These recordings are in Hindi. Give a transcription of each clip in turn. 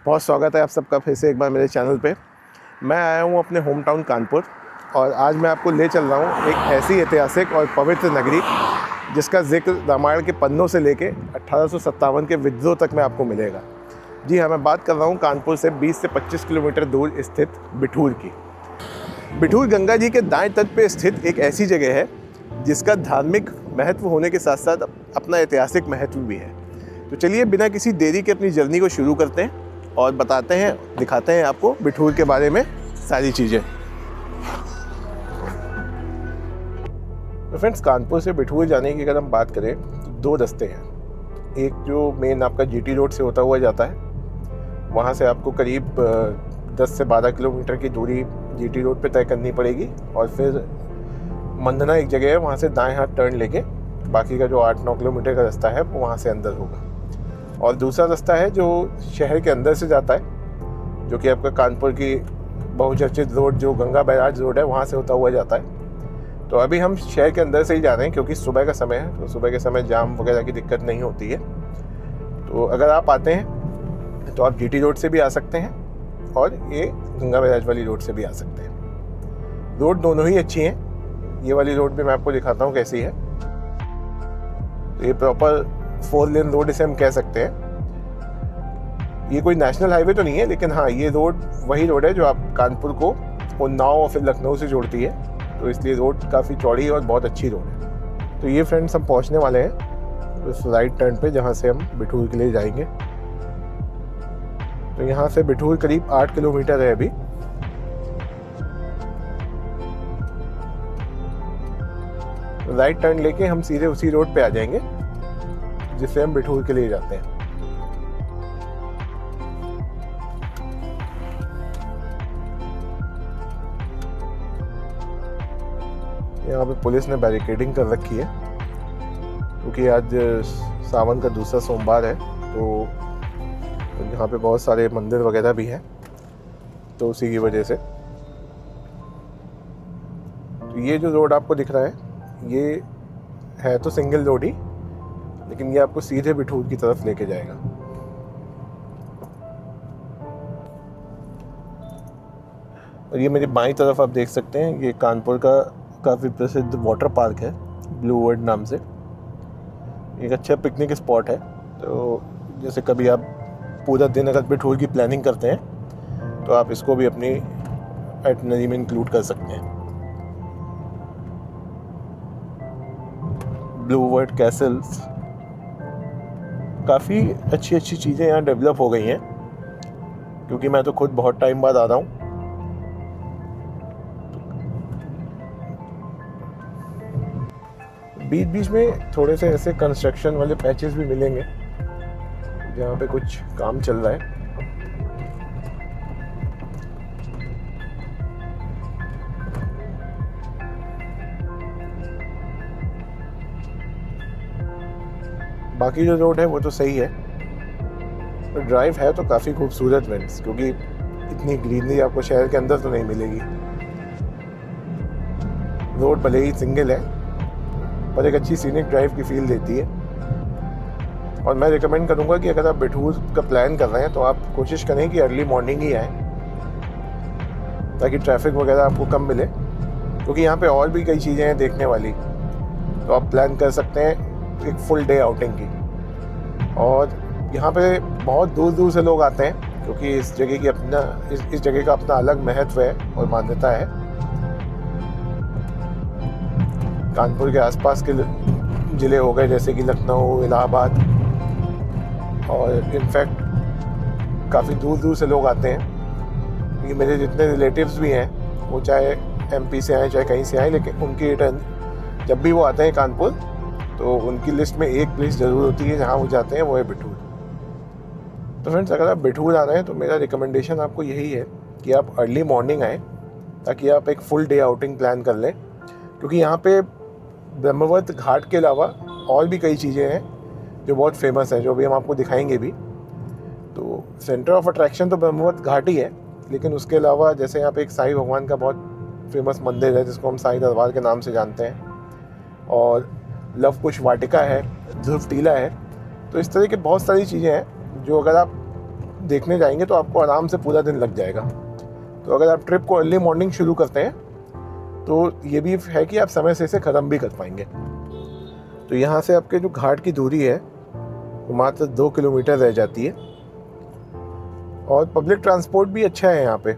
बहुत स्वागत है आप सबका फिर से एक बार मेरे चैनल पे। मैं आया हूँ अपने होम टाउन कानपुर और आज मैं आपको ले चल रहा हूँ एक ऐसी ऐतिहासिक और पवित्र नगरी जिसका जिक्र रामायण के पन्नों से लेके 1857 के विद्रोह तक में आपको मिलेगा। जी हाँ, मैं बात कर रहा हूँ कानपुर से 20 से 25 किलोमीटर दूर स्थित बिठूर की। बिठूर गंगा जी के दाएं तट पे स्थित एक ऐसी जगह है जिसका धार्मिक महत्व होने के साथ साथ अपना ऐतिहासिक महत्व भी है। तो चलिए बिना किसी देरी के अपनी जर्नी को शुरू करते हैं और बताते हैं, दिखाते हैं आपको बिठूर के बारे में सारी चीज़ें। तो फ्रेंड्स, कानपुर से बिठूर जाने की अगर हम बात करें तो दो रास्ते हैं। एक जो मेन आपका जीटी रोड से होता हुआ जाता है, वहाँ से आपको करीब 10 से 12 किलोमीटर की दूरी जीटी रोड पे तय करनी पड़ेगी और फिर मंदना एक जगह है, वहाँ से दाएं हाथ टर्न लेके बाकी का जो 8-9 किलोमीटर का रास्ता है वो वहाँ से अंदर होगा। और दूसरा रास्ता है जो शहर के अंदर से जाता है, जो कि आपका कानपुर की बहुचर्चित रोड जो गंगा बैराज रोड है वहाँ से होता हुआ जाता है। तो अभी हम शहर के अंदर से ही जा रहे हैं क्योंकि सुबह का समय है, तो सुबह के समय जाम वगैरह की दिक्कत नहीं होती है। तो अगर आप आते हैं तो आप जीटी रोड से भी आ सकते हैं और ये गंगा बैराज वाली रोड से भी आ सकते हैं। रोड दोनों ही अच्छी हैं। ये वाली रोड भी मैं आपको दिखाता हूँ कैसी है। तो ये प्रॉपर 4 लेन रोड इसे हम कह सकते हैं। ये कोई नेशनल हाईवे तो नहीं है, लेकिन हाँ, ये रोड वही रोड है जो आप कानपुर को उन्नाव और फिर लखनऊ से जोड़ती है। तो इसलिए रोड काफ़ी चौड़ी और बहुत अच्छी रोड है। तो ये फ्रेंड्स, हम पहुंचने वाले हैं उस राइट टर्न पे जहाँ से हम बिठूर के लिए जाएंगे। तो यहाँ से बिठूर करीब 8 किलोमीटर है अभी। राइट टर्न लेके हम सीधे उसी रोड पे आ जाएंगे जिससे हम बिठूर के लिए जाते हैं। यहाँ पे पुलिस ने बैरिकेडिंग कर रखी है क्योंकि आज सावन का दूसरा सोमवार है, तो यहाँ पे बहुत सारे मंदिर वगैरह भी हैं, तो उसी की वजह से। तो ये जो रोड आपको दिख रहा है ये है तो सिंगल रोड ही, लेकिन ये आपको सीधे बिठूर की तरफ लेके जाएगा। और ये मेरी बाईं तरफ आप देख सकते हैं, ये कानपुर का काफ़ी प्रसिद्ध वाटर पार्क है, ब्लू वर्ल्ड नाम से। एक अच्छा पिकनिक स्पॉट है। तो जैसे कभी आप पूरा दिन अगर बिठूर की प्लानिंग करते हैं तो आप इसको भी अपनी आइटिनरी में इंक्लूड कर सकते हैं। ब्लू वर्ल्ड कैसल्स, काफ़ी अच्छी अच्छी चीज़ें यहाँ डेवलप हो गई हैं क्योंकि मैं तो खुद बहुत टाइम बाद आ रहा हूँ। बीच बीच में थोड़े से ऐसे कंस्ट्रक्शन वाले पैचेस भी मिलेंगे जहाँ पे कुछ काम चल रहा है। बाकी जो रोड है वो तो सही है, तो ड्राइव है तो काफ़ी खूबसूरत फ्रेंड्स, क्योंकि इतनी ग्रीनरी आपको शहर के अंदर तो नहीं मिलेगी। रोड भले ही सिंगल है पर एक अच्छी सीनिक ड्राइव की फील देती है। और मैं रिकमेंड करूँगा कि अगर आप बिठूर का प्लान कर रहे हैं तो आप कोशिश करें कि अर्ली मॉर्निंग ही आएँ ताकि ट्रैफिक वगैरह आपको कम मिले, क्योंकि यहाँ पे और भी कई चीज़ें हैं देखने वाली। तो आप प्लान कर सकते हैं एक फुल डे आउटिंग की। और यहाँ पे बहुत दूर दूर से लोग आते हैं क्योंकि इस जगह की अपना इस जगह का अपना अलग महत्व है और मान्यता है। कानपुर के आसपास के ज़िले हो गए जैसे कि लखनऊ, इलाहाबाद, और इनफैक्ट काफ़ी दूर दूर से लोग आते हैं क्योंकि मेरे जितने रिलेटिव्स भी हैं वो चाहे एमपी से आए चाहे कहीं से आए, लेकिन उनकी रिटर्न जब भी वो आते हैं कानपुर तो उनकी लिस्ट में एक प्लेस ज़रूर होती है जहाँ वो जाते हैं, वो है बिठूर। तो फ्रेंड्स, अगर आप बिठूर आ रहे हैं तो मेरा रिकमेंडेशन आपको यही है कि आप अर्ली मॉर्निंग आएँ ताकि आप एक फुल डे आउटिंग प्लान कर लें, क्योंकि यहाँ पे ब्रह्मवत घाट के अलावा और भी कई चीज़ें हैं जो बहुत फेमस हैं, जो भी हम आपको दिखाएंगे भी। तो सेंटर ऑफ अट्रैक्शन तो ब्रह्मवत घाट ही है, लेकिन उसके अलावा जैसे यहाँ पे एक साईं भगवान का बहुत फेमस मंदिर है जिसको हम साईं दरबार के नाम से जानते हैं, और लव कुश वाटिका है, ध्रुव टीला है। तो इस तरह की बहुत सारी चीज़ें हैं जो अगर आप देखने जाएंगे तो आपको आराम से पूरा दिन लग जाएगा। तो अगर आप ट्रिप को अर्ली मॉर्निंग शुरू करते हैं तो ये भी है कि आप समय से इसे ख़त्म भी कर पाएंगे। तो यहाँ से आपके जो घाट की दूरी है वो मात्र 2 किलोमीटर रह जाती है और पब्लिक ट्रांसपोर्ट भी अच्छा है यहाँ पे।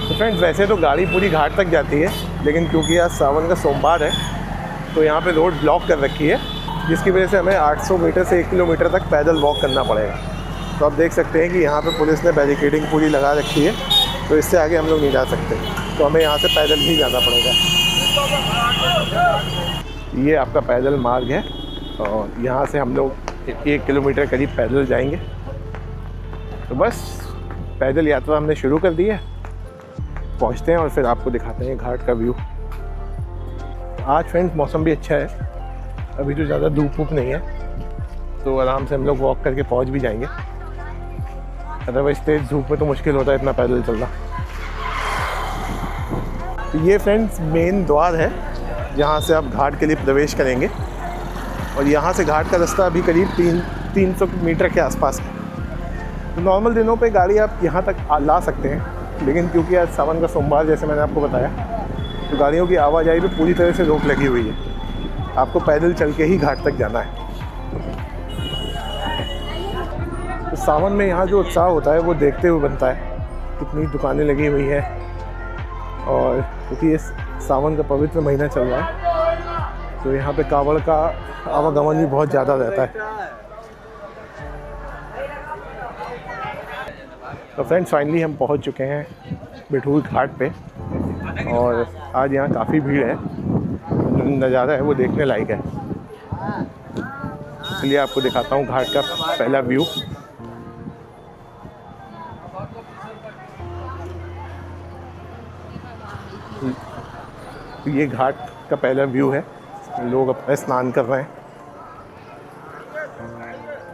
तो फ्रेंड्स, वैसे तो गाड़ी पूरी घाट तक जाती है, लेकिन क्योंकि आज सावन का सोमवार है तो यहाँ पे रोड ब्लॉक कर रखी है, जिसकी वजह से हमें 800 मीटर से 1 किलोमीटर तक पैदल वॉक करना पड़ेगा। तो आप देख सकते हैं कि यहाँ पे पुलिस ने बैरिकेडिंग पूरी लगा रखी है, तो इससे आगे हम लोग नहीं जा सकते, तो हमें यहाँ से पैदल ही जाना पड़ेगा। ये आपका पैदल मार्ग है और यहाँ से हम लोग 1 किलोमीटर करीब पैदल जाएंगे। तो बस पैदल यात्रा हमने शुरू कर दी है, पहुँचते हैं और फिर आपको दिखाते हैं घाट का व्यू। आज फ्रेंड्स मौसम भी अच्छा है, अभी तो ज़्यादा धूप वूप नहीं है, तो आराम से हम लोग वॉक करके पहुँच भी जाएंगे। अदरवाइज तेज धूप में तो मुश्किल होता है इतना पैदल चलना। तो ये फ्रेंड्स मेन द्वार है जहाँ से आप घाट के लिए प्रवेश करेंगे और यहाँ से घाट का रास्ता अभी करीब 300 मीटर के आसपास है। तो नॉर्मल दिनों पे गाड़ी आप यहाँ तक ला सकते हैं, लेकिन क्योंकि आज सावन का सोमवार जैसे मैंने आपको बताया, तो गाड़ियों की आवाजाही पे पूरी तरह से रोक लगी हुई है। आपको पैदल चल के ही घाट तक जाना है। तो सावन में यहाँ जो उत्साह होता है वो देखते हुए बनता है। कितनी दुकानें लगी हुई हैं और क्योंकि ये सावन का पवित्र महीना चल रहा है तो यहाँ पे कावड़ का आवागमन भी बहुत ज़्यादा रहता है। तो फ्रेंड्स फाइनली हम पहुँच चुके हैं बिठूर घाट पे और आज यहाँ काफ़ी भीड़ है। नज़ारा है वो देखने लायक है, इसलिए आपको दिखाता हूँ घाट का पहला व्यू। ये घाट का पहला व्यू है, लोग अपना स्नान कर रहे हैं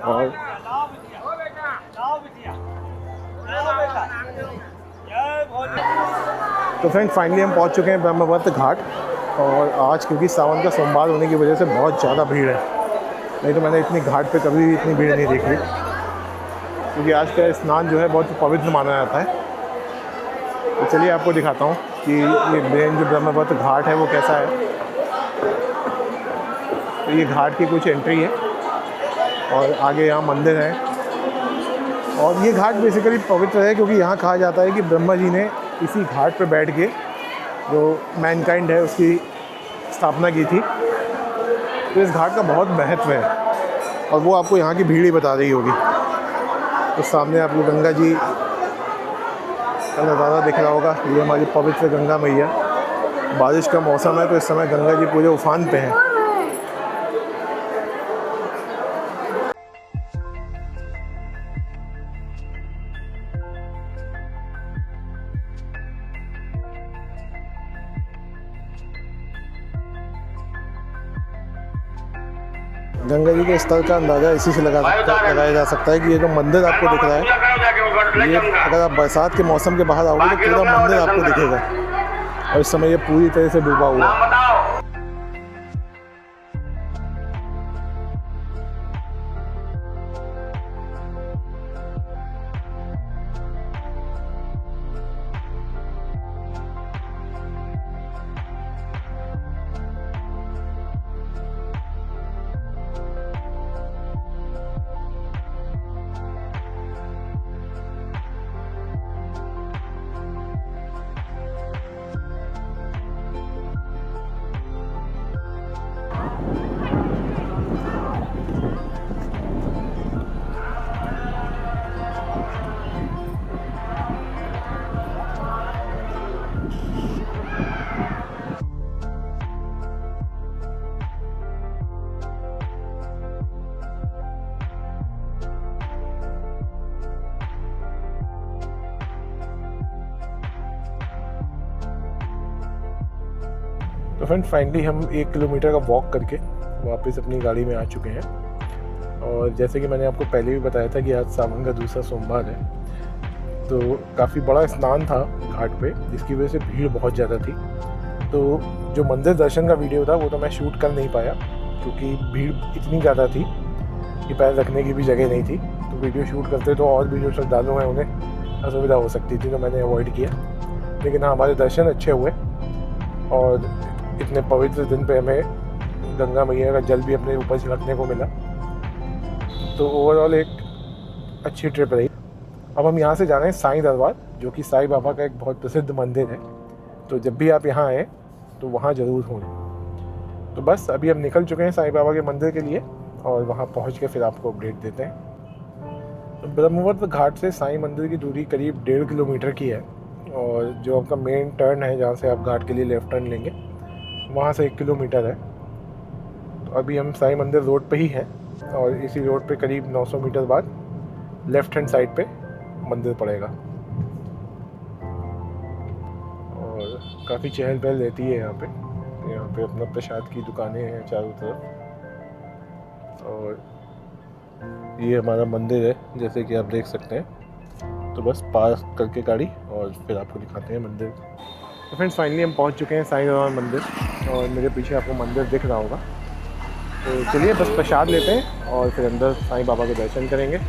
और तो फ्रेंड फाइनली हम पहुंच चुके हैं ब्रह्मवत घाट। और आज क्योंकि सावन का सोमवार होने की वजह से बहुत ज़्यादा भीड़ है, नहीं तो मैंने इतनी घाट पे कभी इतनी भीड़ नहीं देखी, क्योंकि आज का स्नान जो है बहुत पवित्र माना जाता है। तो चलिए आपको दिखाता हूँ कि ये मेन जो ब्रह्मवत घाट है वो कैसा है। तो ये घाट की कुछ एंट्री है और आगे यहाँ मंदिर है और ये घाट बेसिकली पवित्र है क्योंकि यहाँ कहा जाता है कि ब्रह्मा जी ने इसी घाट पर बैठ के जो मैनकाइंड है उसकी स्थापना की थी। तो इस घाट का बहुत महत्व है और वो आपको यहाँ की भीड़ ही बता रही होगी। तो सामने आपको गंगा जी का नज़ारा दिख रहा होगा, ये हमारी पवित्र गंगा मैया। बारिश का मौसम है तो इस समय गंगा जी पूरे उफान पे हैं। गंगा जी के स्तर का अंदाज़ा इसी से लगाया जा सकता है कि ये जो मंदिर आपको दिख रहा है, ये अगर आप बरसात के मौसम के बाहर आओगे तो पूरा मंदिर आपको दिखेगा और इस समय ये पूरी तरह से डूबा हुआ है। तो फ्रेंड फाइनली हम 1 किलोमीटर का वॉक करके वापस अपनी गाड़ी में आ चुके हैं। और जैसे कि मैंने आपको पहले भी बताया था कि आज सावन का दूसरा सोमवार है, तो काफ़ी बड़ा स्नान था घाट पे, जिसकी वजह से भीड़ बहुत ज़्यादा थी। तो जो मंदिर दर्शन का वीडियो था वो तो मैं शूट कर नहीं पाया, क्योंकि भीड़ इतनी ज़्यादा थी कि पैर रखने की भी जगह नहीं थी। तो वीडियो शूट करते तो और भी जो श्रद्धालु हैं उन्हें असुविधा हो सकती थी, तो मैंने अवॉइड किया। लेकिन हाँ, हमारे दर्शन अच्छे हुए और इतने पवित्र दिन पे हमें गंगा मैया का जल भी अपने ऊपर छिड़कने को मिला। तो ओवरऑल एक अच्छी ट्रिप रही। अब हम यहाँ से जा रहे हैं साईं दरबार, जो कि साईं बाबा का एक बहुत प्रसिद्ध मंदिर है। तो जब भी आप यहाँ आएँ तो वहाँ ज़रूर हों। तो बस अभी हम निकल चुके हैं साईं बाबा के मंदिर के लिए और वहाँ पहुँच के फिर आपको अपडेट देते हैं। तो ब्रह्मवत घाट से साईं मंदिर की दूरी करीब 1.5 किलोमीटर की है, और जो आपका मेन टर्न है जहाँ से आप घाट के लिए लेफ़्ट टर्न लेंगे वहाँ से 1 किलोमीटर है। तो अभी हम साईं मंदिर रोड पे ही हैं, और इसी रोड पे करीब 900 मीटर बाद लेफ़्ट हैंड साइड पे मंदिर पड़ेगा। और काफ़ी चहल पहल रहती है यहाँ पे अपना प्रसाद की दुकानें हैं चारों तरफ। और ये हमारा मंदिर है, जैसे कि आप देख सकते हैं। तो बस पार्क करके गाड़ी और फिर आपको दिखाते हैं मंदिर। तो फ्रेंड्स फाइनली हम पहुंच चुके हैं साईं बाबा मंदिर, और मेरे पीछे आपको मंदिर दिख रहा होगा। तो चलिए बस प्रसाद लेते हैं और फिर अंदर साईं बाबा के दर्शन करेंगे।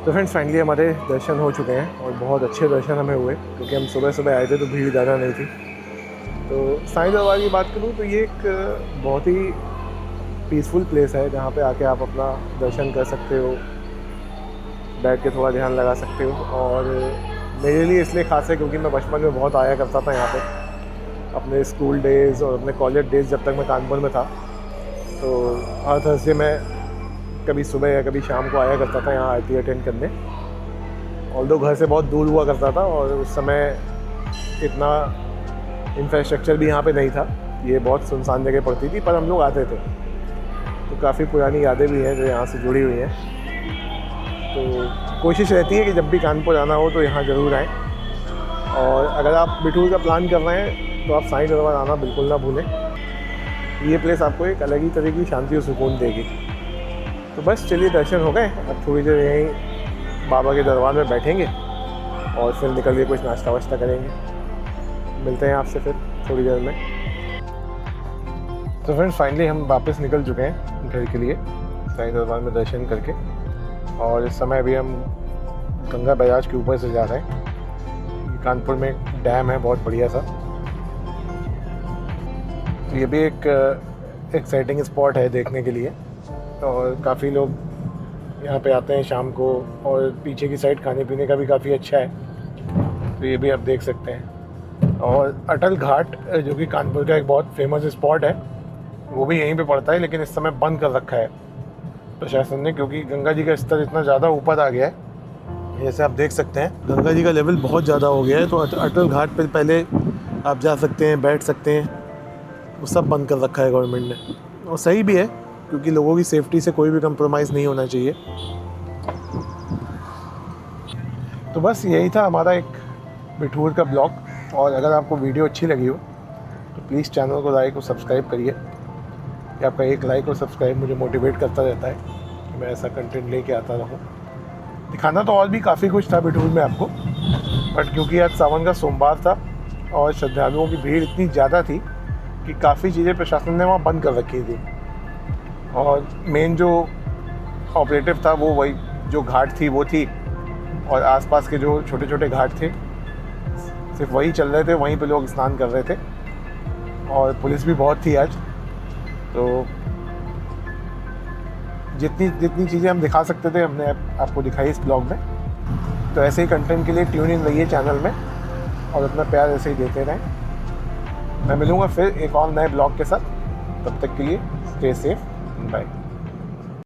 तो फ्रेंड्स फाइनली हमारे दर्शन हो चुके हैं, और बहुत अच्छे दर्शन हमें हुए, क्योंकि हम सुबह सुबह आए थे तो भीड़ ज़्यादा नहीं थी। तो साईं दरबार की बात करूँ तो ये एक बहुत ही पीसफुल प्लेस है, जहाँ पे आके आप अपना दर्शन कर सकते हो, बैठ के थोड़ा ध्यान लगा सकते हो। और मेरे लिए इसलिए खास है क्योंकि मैं बचपन में बहुत आया करता था यहाँ पे, अपने स्कूल डेज़ और अपने कॉलेज डेज़ जब तक मैं कानपुर में था। तो हर थर्सडे मैं कभी सुबह या कभी शाम को आया करता था यहाँ आरती अटेंड करने। ऑल्दो घर से बहुत दूर हुआ करता था, और उस समय इतना इंफ्रास्ट्रक्चर भी यहाँ पे नहीं था, ये बहुत सुनसान जगह पड़ती थी, पर हम लोग आते थे। तो काफ़ी पुरानी यादें भी हैं जो यहाँ से जुड़ी हुई हैं। तो कोशिश रहती है कि जब भी कानपुर आना हो तो यहाँ ज़रूर आएँ। और अगर आप बिठूर का प्लान कर रहे हैं तो आप साईं दरबार आना बिल्कुल ना भूलें। ये प्लेस आपको एक अलग ही तरह की शांति और सुकून देगी। तो बस चलिए, दर्शन हो गए। अब थोड़ी देर यहीं बाबा के दरबार में बैठेंगे और फिर निकल के कुछ नाश्ता वाश्ता करेंगे। मिलते हैं आपसे फिर थोड़ी देर में। तो फ्रेंड्स फाइनली हम वापस निकल चुके हैं घर के लिए साईं दरबार में दर्शन करके, और इस समय अभी हम गंगा बैराज के ऊपर से जा रहे हैं। कानपुर में एक डैम है बहुत बढ़िया सा, तो ये भी एक एक्साइटिंग स्पॉट है देखने के लिए। और काफ़ी लोग यहाँ पे आते हैं शाम को, और पीछे की साइड खाने पीने का भी काफ़ी अच्छा है, तो ये भी आप देख सकते हैं। और अटल घाट जो कि कानपुर का एक बहुत फेमस स्पॉट है, वो भी यहीं पे पड़ता है, लेकिन इस समय बंद कर रखा है प्रशासन ने, क्योंकि गंगा जी का स्तर इतना ज़्यादा ऊपर आ गया है। जैसे आप देख सकते हैं गंगा जी का लेवल बहुत ज़्यादा हो गया है, तो अटल घाट पर पहले आप जा सकते हैं, बैठ सकते हैं, वो सब बंद कर रखा है गवर्नमेंट ने। और सही भी है, क्योंकि लोगों की सेफ्टी से कोई भी कंप्रोमाइज़ नहीं होना चाहिए। तो बस यही था हमारा एक बिठूर का ब्लॉग, और अगर आपको वीडियो अच्छी लगी हो तो प्लीज़ चैनल को लाइक और सब्सक्राइब करिए, कि आपका एक लाइक और सब्सक्राइब मुझे मोटिवेट करता रहता है कि मैं ऐसा कंटेंट लेके आता रहूँ। दिखाना तो और भी काफ़ी कुछ था बिठूर में आपको, बट क्योंकि आज सावन का सोमवार था और श्रद्धालुओं की भीड़ इतनी ज़्यादा थी कि काफ़ी चीज़ें प्रशासन ने वहाँ बंद कर रखी थी, और मेन जो ऑपरेटिव था वो वही जो घाट थी वो थी, और आसपास के जो छोटे छोटे घाट थे सिर्फ वही चल रहे थे, वहीं पे लोग स्नान कर रहे थे, और पुलिस भी बहुत थी आज। तो जितनी चीज़ें हम दिखा सकते थे हमने आपको दिखाई इस ब्लॉग में। तो ऐसे ही कंटेंट के लिए ट्यून इन रहिए चैनल में, और अपना प्यार ऐसे ही देते रहें। मैं मिलूँगा फिर एक और नए ब्लॉग के साथ, तब तक के लिए स्टे सेफ, बाय।